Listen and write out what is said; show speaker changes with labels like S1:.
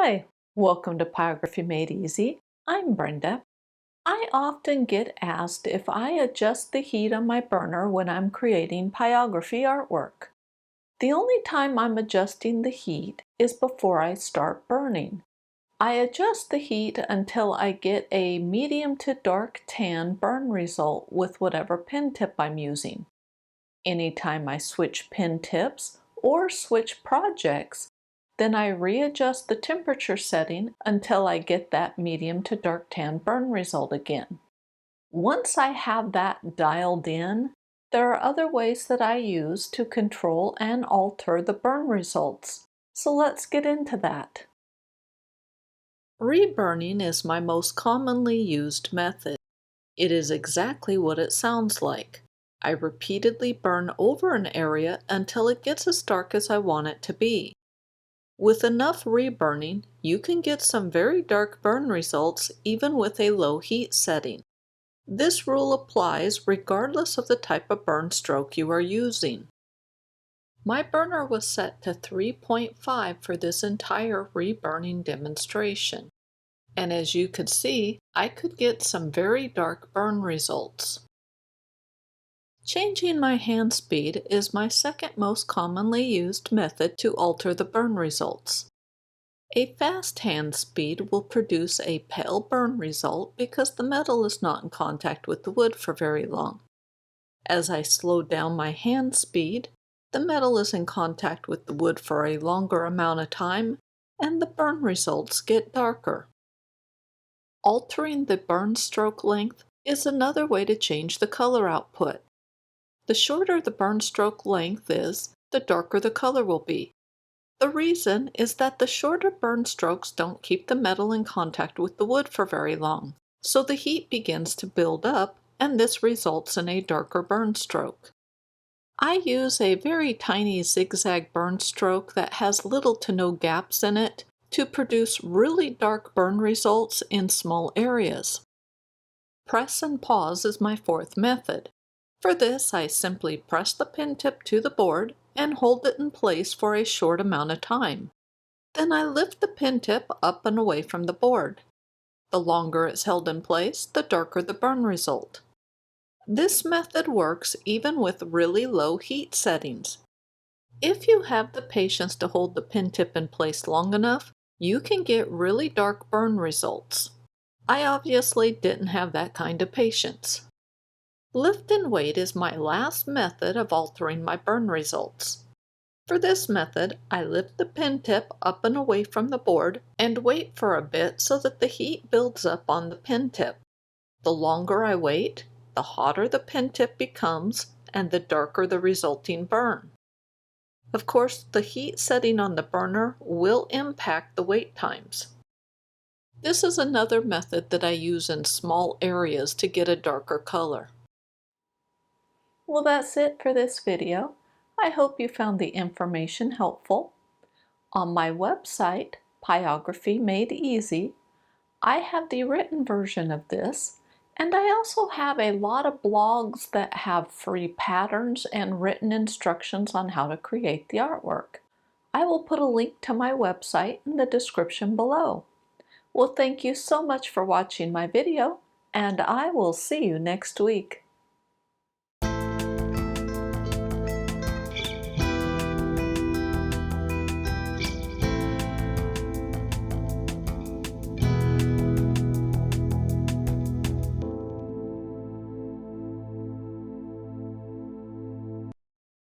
S1: Hi, welcome to Pyrography Made Easy. I'm Brenda. I often get asked if I adjust the heat on my burner when I'm creating pyrography artwork. The only time I'm adjusting the heat is before I start burning. I adjust the heat until I get a medium to dark tan burn result with whatever pen tip I'm using. Anytime I switch pen tips or switch projects, then I readjust the temperature setting until I get that medium to dark tan burn result again. Once I have that dialed in, there are other ways that I use to control and alter the burn results. So let's get into that. Reburning is my most commonly used method. It is exactly what it sounds like. I repeatedly burn over an area until it gets as dark as I want it to be. With enough reburning, you can get some very dark burn results even with a low heat setting. This rule applies regardless of the type of burn stroke you are using. My burner was set to 3.5 for this entire reburning demonstration. And as you could see, I could get some very dark burn results. Changing my hand speed is my second most commonly used method to alter the burn results. A fast hand speed will produce a pale burn result because the metal is not in contact with the wood for very long. As I slow down my hand speed, the metal is in contact with the wood for a longer amount of time, and the burn results get darker. Altering the burn stroke length is another way to change the color output. The shorter the burn stroke length is, the darker the color will be. The reason is that the shorter burn strokes don't keep the metal in contact with the wood for very long, so the heat begins to build up, and this results in a darker burn stroke. I use a very tiny zigzag burn stroke that has little to no gaps in it to produce really dark burn results in small areas. Press and pause is my fourth method. For this, I simply press the pen tip to the board and hold it in place for a short amount of time. Then I lift the pen tip up and away from the board. The longer it's held in place, the darker the burn result. This method works even with really low heat settings. If you have the patience to hold the pen tip in place long enough, you can get really dark burn results. I obviously didn't have that kind of patience. Lift and wait is my last method of altering my burn results. For this method, I lift the pen tip up and away from the board and wait for a bit so that the heat builds up on the pen tip. The longer I wait, the hotter the pen tip becomes and the darker the resulting burn. Of course, the heat setting on the burner will impact the wait times. This is another method that I use in small areas to get a darker color. Well, that's it for this video. I hope you found the information helpful. On my website, Pyrography Made Easy, I have the written version of this, and I also have a lot of blogs that have free patterns and written instructions on how to create the artwork. I will put a link to my website in the description below. Well, thank you so much for watching my video, and I will see you next week.